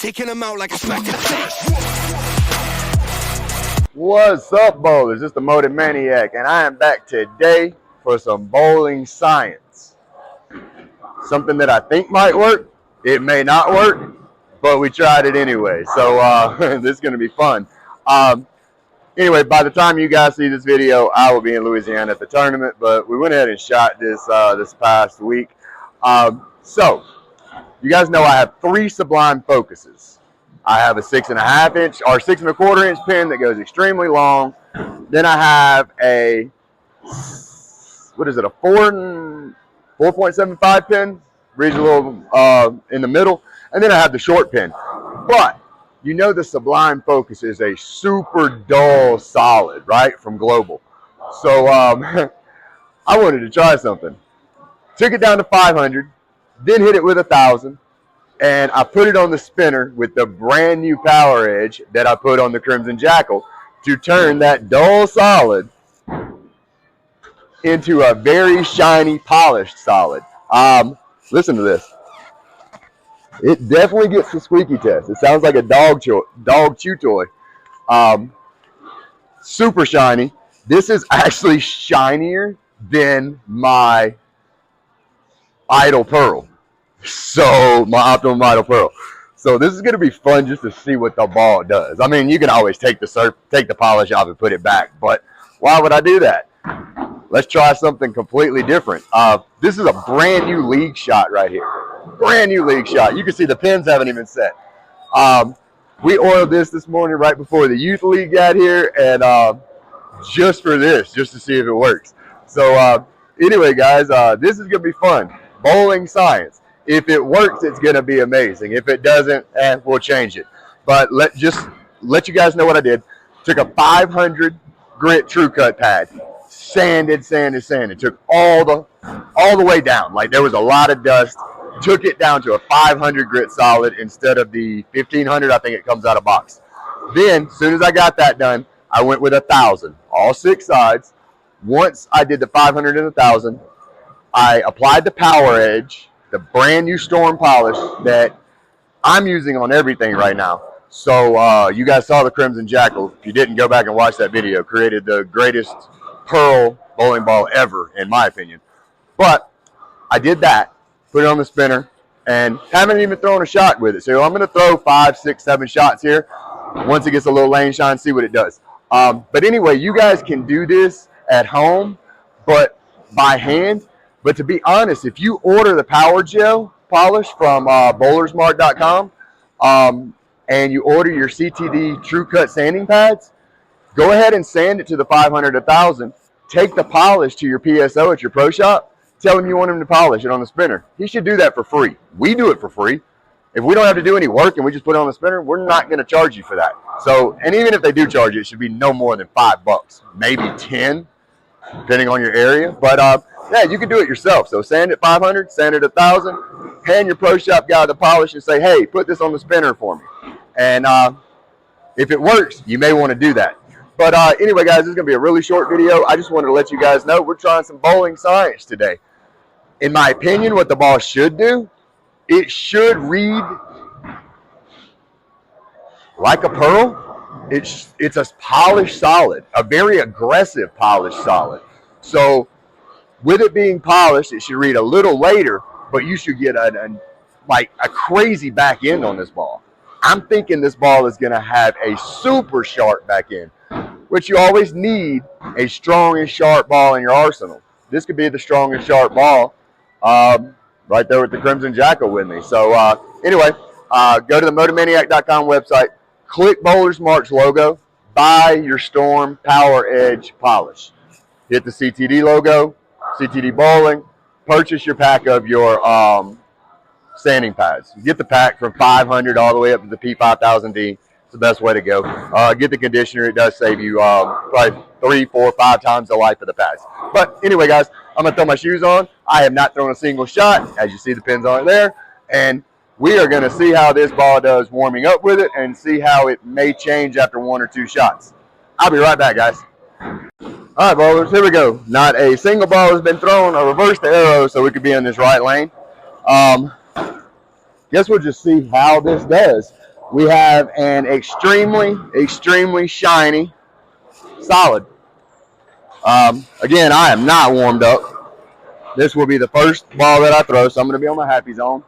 taking them out like a smack of fish. What's up, bowlers? It's the Motive Maniac, and I am back today for some bowling science. Something that I think might work. It may not work, but we tried it anyway. So this is going to be fun. Anyway, by the time you guys see this video, I will be in Louisiana at the tournament, but we went ahead and shot this this past week. So, you guys know I have 3 Sublime focuses. I have a 6.5 inch or 6 1/4 inch pin that goes extremely long. Then I have a, what is it, a 4.75 pin, reads a little in the middle. And then I have the short pin. But, you know the Sublime Focus is a super dull solid, right, from Global. So, I wanted to try something. Took it down to 500, then hit it with 1,000. And I put it on the spinner with the brand new Power Edge that I put on the Crimson Jackal to turn that dull solid into a very shiny, polished solid. Listen to this. It definitely gets the squeaky test. It sounds like a dog chew toy. Super shiny. This is actually shinier than my Idol Pearl. So, my Optimum Idol Pearl. So, this is going to be fun just to see what the ball does. I mean, you can always take the polish off and put it back, but why would I do that? Let's try something completely different. This is a brand new league shot right here. Brand new league shot. You can see the pins haven't even set. We oiled this morning right before the youth league got here, and just for this, just to see if it works. So, anyway, guys, this is going to be fun. Bowling science. If it works, it's going to be amazing. If it doesn't, we'll change it. But just let you guys know what I did. Took a 500 grit True Cut pad, sanded. Took all the way down. Like there was a lot of dust. Took it down to a 500 grit solid instead of the 1500. I think it comes out of box. Then, as soon as I got that done, I went with 1,000, all 6 sides. Once I did the 500 and 1,000, I applied the Power Edge, the brand new Storm polish that I'm using on everything right now. So you guys saw the Crimson Jackal. If you didn't, go back and watch that video. Created the greatest pearl bowling ball ever, in my opinion. But I did that, put it on the spinner, and haven't even thrown a shot with it. So I'm going to throw 5, 6, 7 shots here. Once it gets a little lane shine, see what it does. But anyway, you guys can do this at home, but by hand. But to be honest, if you order the Power Gel polish from bowlersmart.com and you order your CTD True Cut sanding pads, go ahead and sand it to the 500, 1,000. Take the polish to your PSO at your pro shop. Tell him you want him to polish it on the spinner. He should do that for free. We do it for free. If we don't have to do any work and we just put it on the spinner, we're not going to charge you for that. So, and even if they do charge you, it should be no more than $5, maybe 10, depending on your area. But yeah, you can do it yourself. So sand it 500, sand it 1,000, hand your pro shop guy the polish and say, hey, put this on the spinner for me. And if it works, you may want to do that. But anyway, guys, this is going to be a really short video. I just wanted to let you guys know we're trying some bowling science today. In my opinion, what the ball should do, it should read like a pearl. It's a polished solid, a very aggressive polished solid. So with it being polished, it should read a little later, but you should get like a crazy back end on this ball. I'm thinking this ball is going to have a super sharp back end, which you always need a strong and sharp ball in your arsenal. This could be the strong and sharp ball right there with the Crimson Jackal with me. So anyway, go to the motivemaniac.com website, click Bowler Smart's logo, buy your Storm Power Edge polish. Hit the CTD logo, CTD Bowling, purchase your pack of your sanding pads. You get the pack from 500 all the way up to the P5000D. It's the best way to go. Get the conditioner. It does save you probably 3, 4, 5 times the life of the pads. But anyway, guys, I'm going to throw my shoes on. I have not thrown a single shot. As you see, the pins aren't there. And we are going to see how this ball does warming up with it and see how it may change after 1 or 2 shots. I'll be right back, guys. All right, bowlers, here we go. Not a single ball has been thrown. I reversed the arrow so we could be in this right lane. Guess we'll just see how this does. we have an extremely, extremely shiny solid. Again, I am not warmed up. This will be the first ball that I throw, so I'm going to be on my happy zone.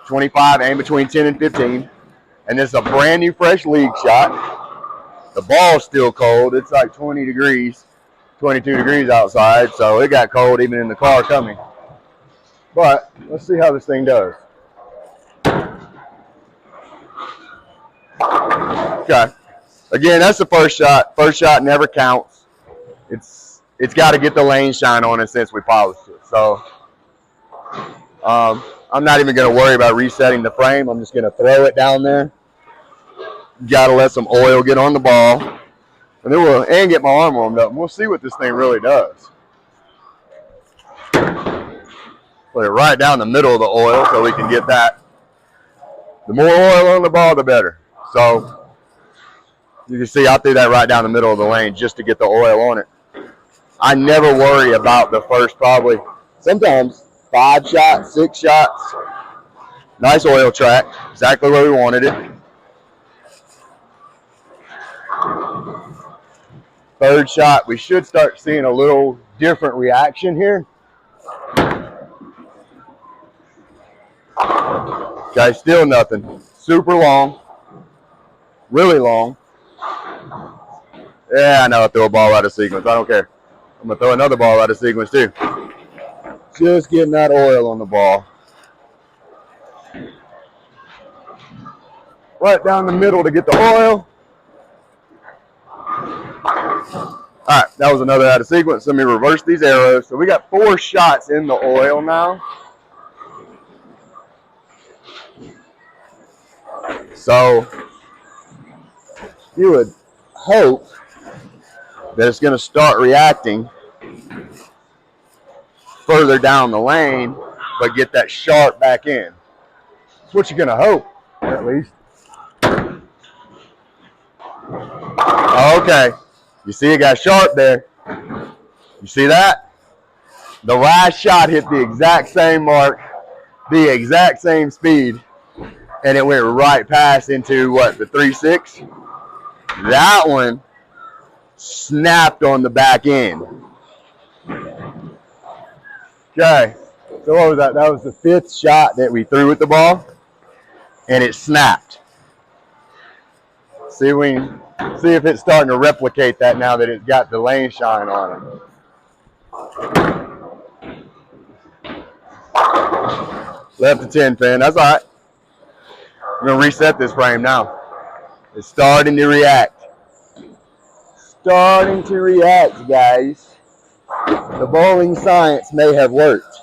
25, aim between 10 and 15. And this is a brand new fresh league shot. The ball's still cold. It's like 20 degrees, 22 degrees outside, so it got cold even in the car coming. But let's see how this thing does. Okay. Again, that's the first shot. First shot never counts. It's got to get the lane shine on it since we polished it. So I'm not even going to worry about resetting the frame. I'm just going to throw it down there. Got to let some oil get on the ball, and then get my arm warmed up. And we'll see what this thing really does. Put it right down the middle of the oil so we can get that. The more oil on the ball, the better. So you can see I threw that right down the middle of the lane just to get the oil on it. I never worry about the first probably, sometimes 5 shots, 6 shots. Nice oil track, exactly where we wanted it. Third shot, we should start seeing a little different reaction here. Okay, still nothing. Super long, really long. Yeah, I know I threw a ball out of sequence. I don't care. I'm going to throw another ball out of sequence too. Just getting that oil on the ball. Right down the middle to get the oil. All right, that was another out of sequence. Let me reverse these arrows. So we got 4 shots in the oil now. So you would hope that it's going to start reacting further down the lane, but get that sharp back in. That's what you're going to hope, at least. Okay, you see it got sharp there. You see that? The last shot hit the exact same mark, the exact same speed, and it went right past into what, the 3.6? That one snapped on the back end. Okay, so what was that? That was the 5th shot that we threw with the ball, and it snapped. See if it's starting to replicate that now that it's got the lane shine on it. Left the 10 pin, that's all right. I'm going to reset this frame now. It's starting to react. Starting to react, guys. The bowling science may have worked.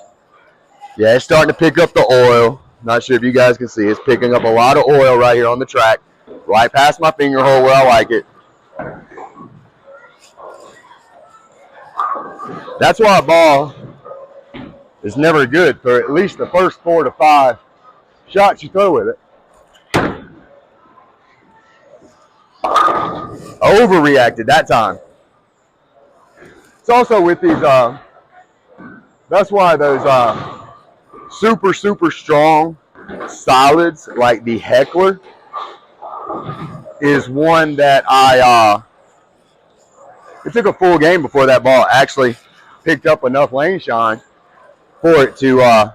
Yeah, it's starting to pick up the oil. Not sure if you guys can see. It's picking up a lot of oil right here on the track. Right past my finger hole where I like it. That's why a ball is never good for at least the first 4 to 5 shots you throw with it. Overreacted that time. It's also with these, that's why those super, super strong solids like the Heckler is one that it took a full game before that ball actually picked up enough lane shine for it to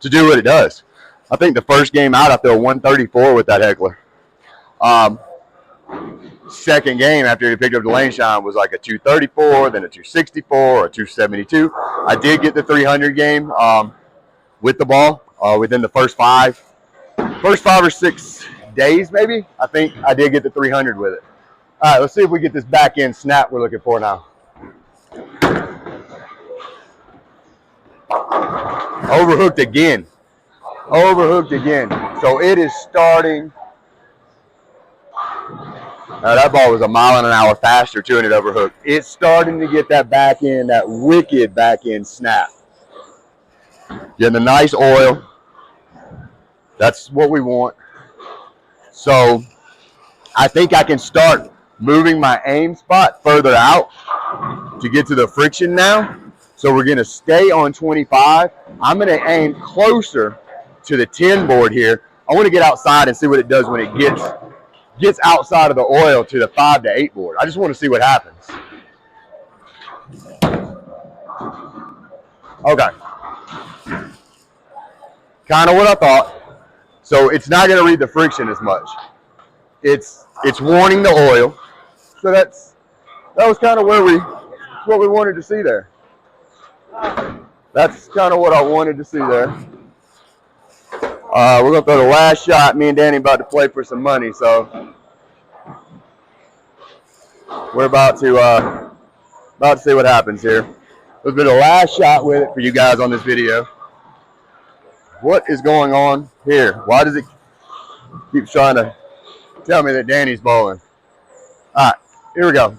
do what it does. I think the first game out I threw a 134 with that Heckler. Second game after he picked up the lane shine was like a 234, then a 264, or a 272. I did get the 300 game with the ball within the first 5 or 6 days maybe. I think I did get the 300 with it. All right, let's see if we get this back end snap we're looking for now. Overhooked again. Overhooked again. So it is starting. That ball was a mile an hour faster too, and it overhooked. It's starting to get that back end, that wicked back end snap. Getting a nice oil. That's what we want. So I think I can start moving my aim spot further out to get to the friction now. So we're going to stay on 25. I'm going to aim closer to the 10 board here. I want to get outside and see what it does when it gets gets outside of the oil to the 5 to 8 board. I just want to see what happens. Okay. Kind of what I thought. So it's not going to read the friction as much. It's warning the oil. So that was kind of what we wanted to see there. That's kind of what I wanted to see there. We're going to throw the last shot. Me and Danny about to play for some money, so we're about to see what happens here. Let's do the last shot with it for you guys on this video. What is going on here? Why does it keep trying to tell me that Danny's bowling? All right, here we go.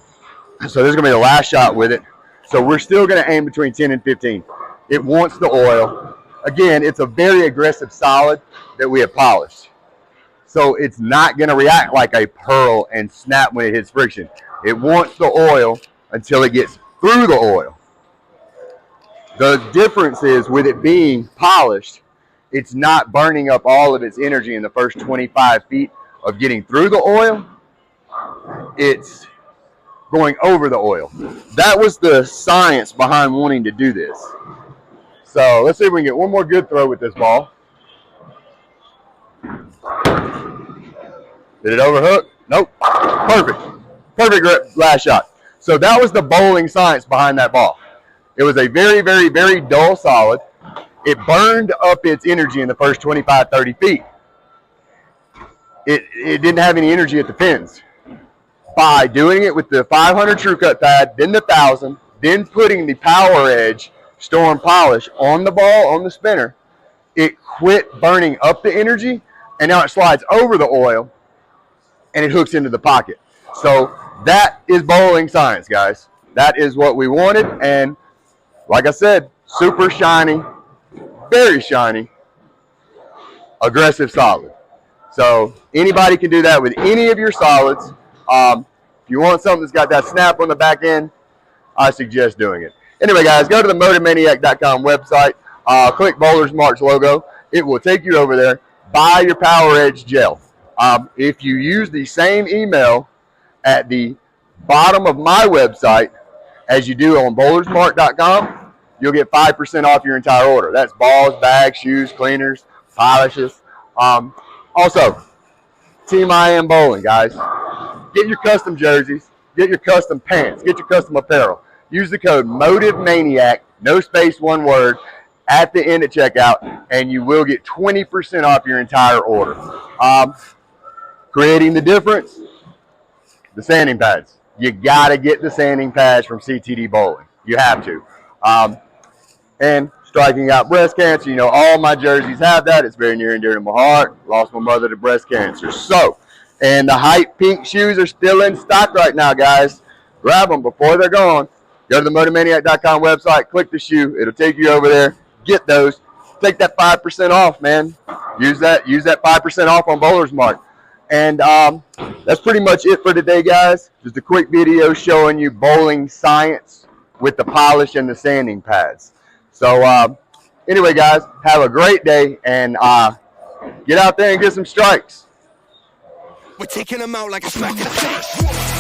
So this is going to be the last shot with it. So we're still going to aim between 10 and 15. It wants the oil. Again, it's a very aggressive solid that we have polished. So it's not going to react like a pearl and snap when it hits friction. It wants the oil until it gets through the oil. The difference is with it being polished, it's not burning up all of its energy in the first 25 feet of getting through the oil. It's going over the oil. That was the science behind wanting to do this. So let's see if we can get one more good throw with this ball. Did it overhook? Nope. Perfect. Perfect grip, last shot. So that was the bowling science behind that ball. It was a very, very, very dull solid. It burned up its energy in the first 25, 30 feet. It didn't have any energy at the pins. By doing it with the 500 True Cut pad, then the 1000, then putting the Power Edge Storm Polish on the ball, on the spinner, it quit burning up the energy, and now it slides over the oil, and it hooks into the pocket. So that is bowling science, guys. That is what we wanted, and like I said, super shiny, very shiny, aggressive solid. So anybody can do that with any of your solids. If you want something that's got that snap on the back end, I suggest doing it. Anyway, guys, go to the MotivManiac.com website, click Bowler's Marks logo. It will take you over there. Buy your Power Edge gel. If you use the same email at the bottom of my website as you do on bowlersmark.com, you'll get 5% off your entire order. That's balls, bags, shoes, cleaners, polishes. Also, Team I Am Bowling, guys. Get your custom jerseys, get your custom pants, get your custom apparel. Use the code MotiveManiac, no space, one word, at the end at checkout, and you will get 20% off your entire order. Creating the difference, the sanding pads. You got to get the sanding pads from CTD Bowling. You have to. And striking out breast cancer, you know, all my jerseys have that. It's very near and dear to my heart. Lost my mother to breast cancer. So, and the Hype Pink shoes are still in stock right now, guys. Grab them before they're gone. Go to the MotivManiac.com website, click the shoe. It'll take you over there. Get those. Take that 5% off, man. Use that 5% off on Bowler's Mark. And that's pretty much it for today, guys. Just a quick video showing you bowling science with the polish and the sanding pads. So anyway, guys, have a great day, and get out there and get some strikes. We're taking them out like a smack in the face.